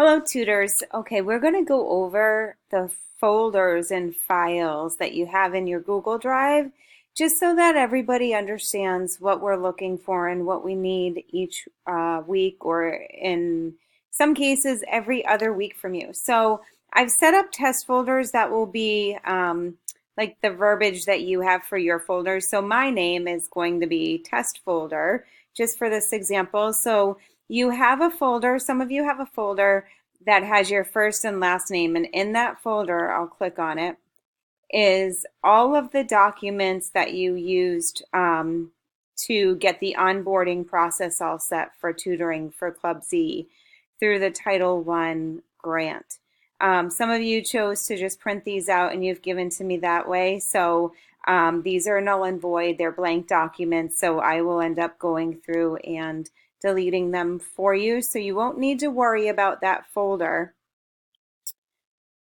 Hello, tutors. Okay, we're going to go over the folders and files that you have in your Google Drive, just so that everybody understands what we're looking for and what we need each week, or in some cases, every other week from you. So I've set up test folders that will be like the verbiage that you have for your folders. So my name is going to be test folder, just for this example. So you have a folder, some of you have a folder that has your first and last name, and in that folder, I'll click on it, is all of the documents that you used to get the onboarding process all set for tutoring for Club Z through the Title I grant. Some of you chose to just print these out and you've given to me that way. So these are null and void, they're blank documents. So I will end up going through and deleting them for you. So you won't need to worry about that folder.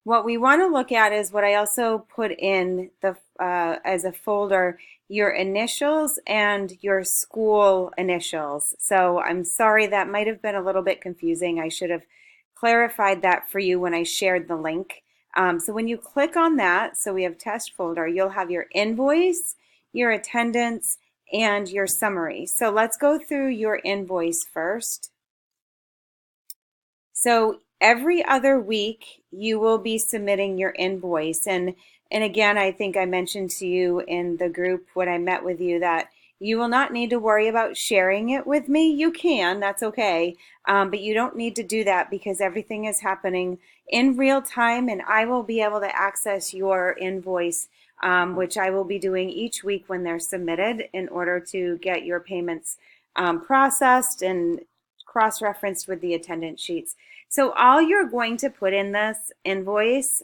What we want to look at is what I also put in the as a folder, your initials and your school initials. So I'm sorry, that might have been a little bit confusing. I should have clarified that for you when I shared the link. So when you click on that, so we have test folder, you'll have your invoice, your attendance, and your summary. So let's go through your invoice first. So every other week you will be submitting your invoice. And again, I think I mentioned to you in the group when I met with you that you will not need to worry about sharing it with me. You can, that's okay. But you don't need to do that because everything is happening in real time and I will be able to access your invoice, which I will be doing each week when they're submitted in order to get your payments processed and cross-referenced with the attendance sheets. So all you're going to put in this invoice,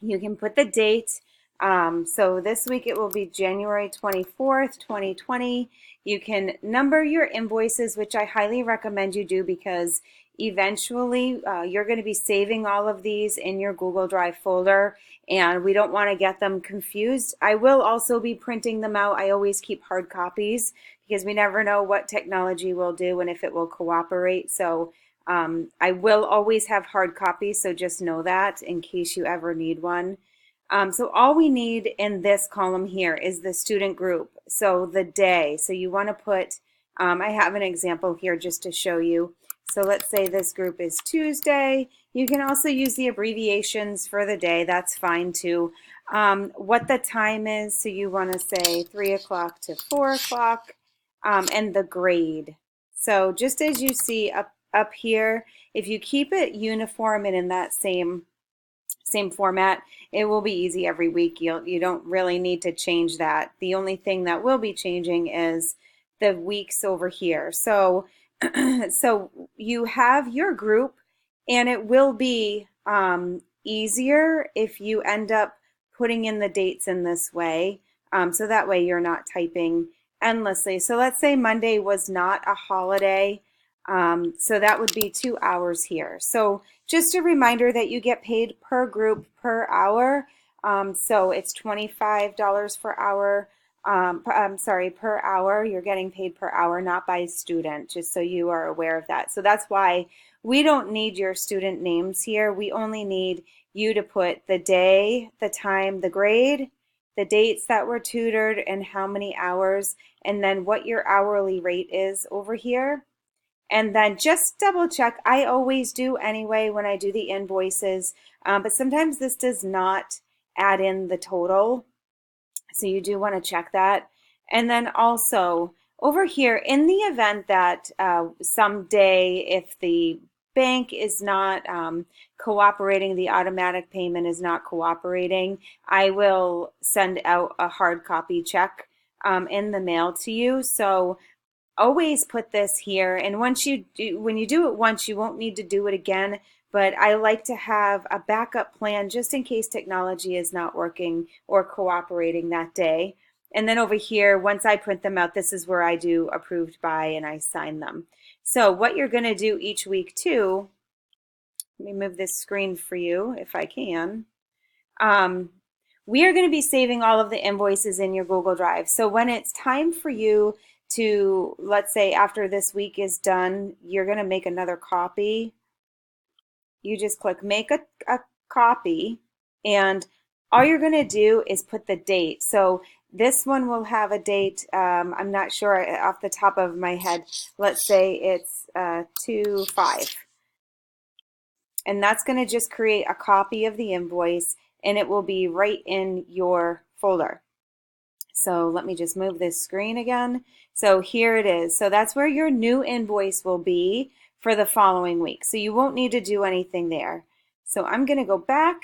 you can put the date. So this week it will be January 24th, 2020. You can number your invoices, which I highly recommend you do because eventually you're going to be saving all of these in your Google Drive folder and we don't want to get them confused. I will also be printing them out. I always keep hard copies because we never know what technology will do and if it will cooperate. So I will always have hard copies, so just know that in case you ever need one. So all we need in this column here is the student group. So the day. So you want to put, I have an example here just to show you. So let's say this group is Tuesday. You can also use the abbreviations for the day. That's fine too. What the time is. So you want to say 3 o'clock to 4 o'clock. And the grade. So just as you see up here, if you keep it uniform and in that same format, it will be easy every week. You don't really need to change that. The only thing that will be changing is the weeks over here. So so you have your group and it will be easier if you end up putting in the dates in this way. So that way you're not typing endlessly. So let's say Monday was not a holiday. So that would be 2 hours here. So just a reminder that you get paid per group per hour. So it's $25 per hour. I'm sorry, per hour. You're getting paid per hour, not by student, just so you are aware of that. So that's why we don't need your student names here. We only need you to put the day, the time, the grade, the dates that were tutored, and how many hours, and then what your hourly rate is over here. And then just double check. I always do anyway when I do the invoices, but sometimes this does not add in the total. So you do want to check that. And then also over here, in the event that someday if the bank is not cooperating, the automatic payment is not cooperating, I will send out a hard copy check in the mail to you. So always put this here, and when you do it once, you won't need to do it again, but I like to have a backup plan just in case technology is not working or cooperating that day. And then over here, once I print them out, this is where I do approved by and I sign them. So what you're going to do each week too, let me move this screen for you if I can. We are going to be saving all of the invoices in your Google Drive. So when it's time for you to, let's say after this week is done, you're going to make another copy. you just click make a copy, and all you're going to do is put the date. So this one will have a date. I'm not sure off the top of my head. Let's say it's 2/5. And that's going to just create a copy of the invoice, and it will be right in your folder. So let me just move this screen again. So here it is. So that's where your new invoice will be for the following week. So you won't need to do anything there. So I'm going to go back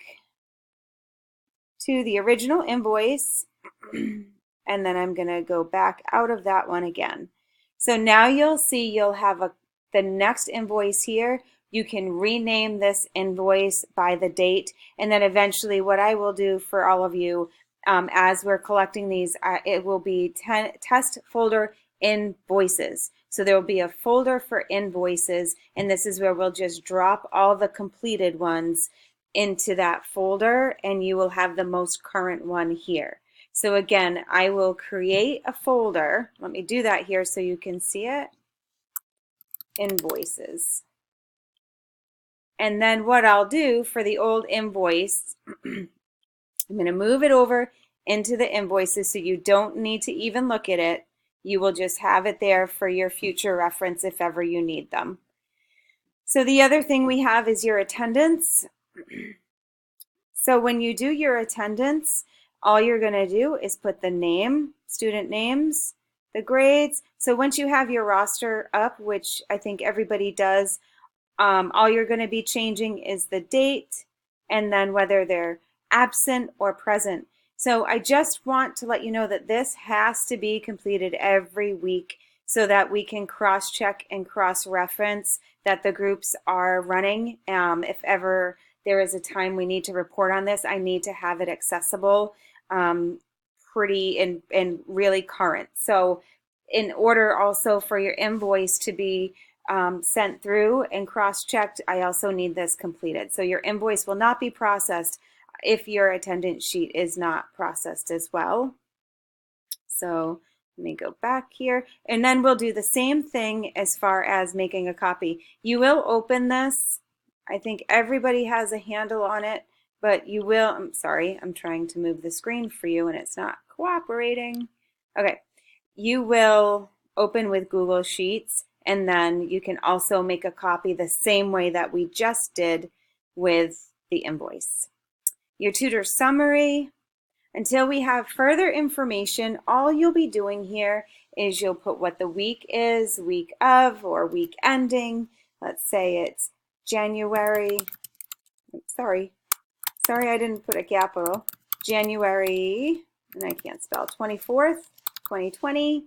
to the original invoice, and then I'm going to go back out of that one again. So now you'll see you'll have the next invoice here. You can rename this invoice by the date, and then eventually what I will do for all of you as we're collecting these, it will be test folder invoices. So there will be a folder for invoices, and this is where we'll just drop all the completed ones into that folder, and you will have the most current one here. So again, I will create a folder. Let me do that here so you can see it. Invoices. And then what I'll do for the old invoice, I'm going to move it over into the invoices so you don't need to even look at it. You will just have it there for your future reference if ever you need them. So the other thing we have is your attendance. So when you do your attendance, all you're going to do is put the name, student names, the grades. So once you have your roster up, which I think everybody does, all you're going to be changing is the date and then whether they're absent or present. So I just want to let you know that this has to be completed every week so that we can cross-check and cross-reference that the groups are running. If ever there is a time we need to report on this, I need to have it accessible, pretty and really current. So in order also for your invoice to be sent through and cross-checked, I also need this completed. So your invoice will not be processed if your attendance sheet is not processed as well. So let me go back here, and then we'll do the same thing as far as making a copy. You will open this. I think everybody has a handle on it, but you will, I'm sorry, I'm trying to move the screen for you and it's not cooperating. Okay, you will open with Google Sheets, and then you can also make a copy the same way that we just did with the invoice. Your tutor summary. Until we have further information, all you'll be doing here is you'll put what the week is, week of, or week ending. Let's say it's January, sorry I didn't put a capital, January, and I can't spell, 24th, 2020,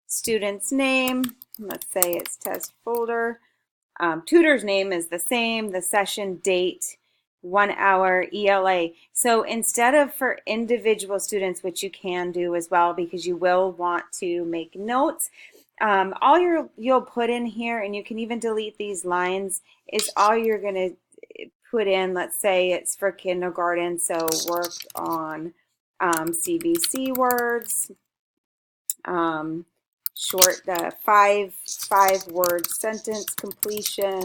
student's name, let's say it's test folder, tutor's name is the same, the session date, 1 hour ELA. So instead of for individual students, which you can do as well because you will want to make notes, all you'll put in here, and you can even delete these lines, is all you're going to put in. Let's say it's for kindergarten, so worked on CVC words, short, the five word sentence completion,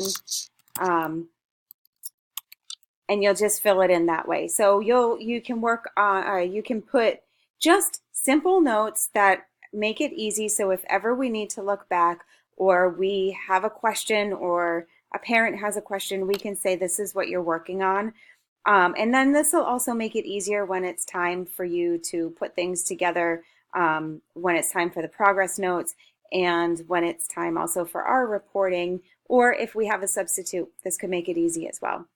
and you'll just fill it in that way. So you can work on, you can put just simple notes that make it easy. So if ever we need to look back, or we have a question, or a parent has a question, we can say this is what you're working on. And then this will also make it easier when it's time for you to put things together, when it's time for the progress notes, and when it's time also for our reporting, or if we have a substitute, this could make it easy as well.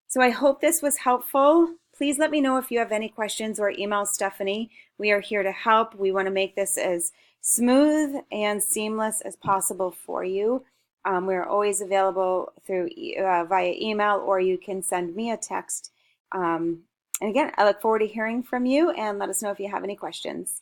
So I hope this was helpful. Please let me know if you have any questions, or email Stephanie. We are here to help. We want to make this as smooth and seamless as possible for you. We're always available through via email, or you can send me a text. And again, I look forward to hearing from you, and let us know if you have any questions.